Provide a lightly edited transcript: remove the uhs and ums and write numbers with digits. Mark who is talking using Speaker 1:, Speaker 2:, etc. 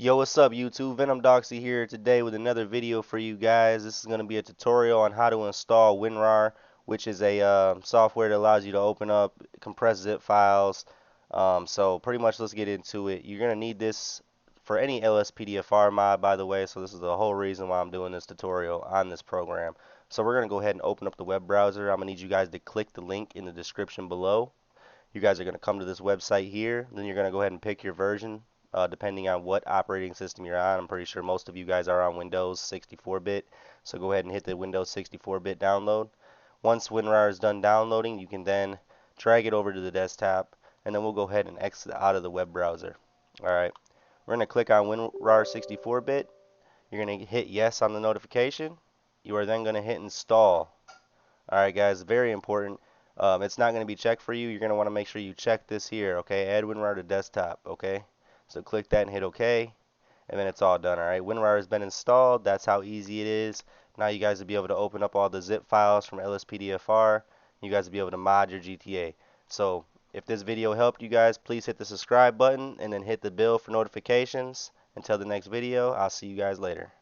Speaker 1: Yo, what's up YouTube? Venom Doxy here today with another video for you guys. This is going to be a tutorial on how to install Winrar, which is a software that allows you to open up compressed zip files. So pretty much let's get into it. You're going to need this for any LSPDFR mod, by the way, so this is the whole reason why I'm doing this tutorial on this program. So we're going to go ahead and open up the web browser. I'm going to need you guys to click the link in the description below. You guys are going to come to this website here. Then you're going to go ahead and pick your version depending on what operating system you're on. I'm pretty sure most of you guys are on Windows 64-bit. So go ahead and hit the Windows 64-bit download. Once WinRAR is done downloading, you can then drag it over to the desktop. And then we'll go ahead and exit out of the web browser. Alright. We're going to click on WinRAR 64-bit. You're going to hit yes on the notification. You are then going to hit install. Alright guys, very important. It's not going to be checked for you. You're going to want to make sure you check this here, okay? Add WinRAR to desktop, okay? So click that and hit OK, and then it's all done, alright? WinRAR has been installed. That's how easy it is. Now you guys will be able to open up all the zip files from LSPDFR. You guys will be able to mod your GTA. So if this video helped you guys, please hit the subscribe button and then hit the bell for notifications. Until the next video, I'll see you guys later.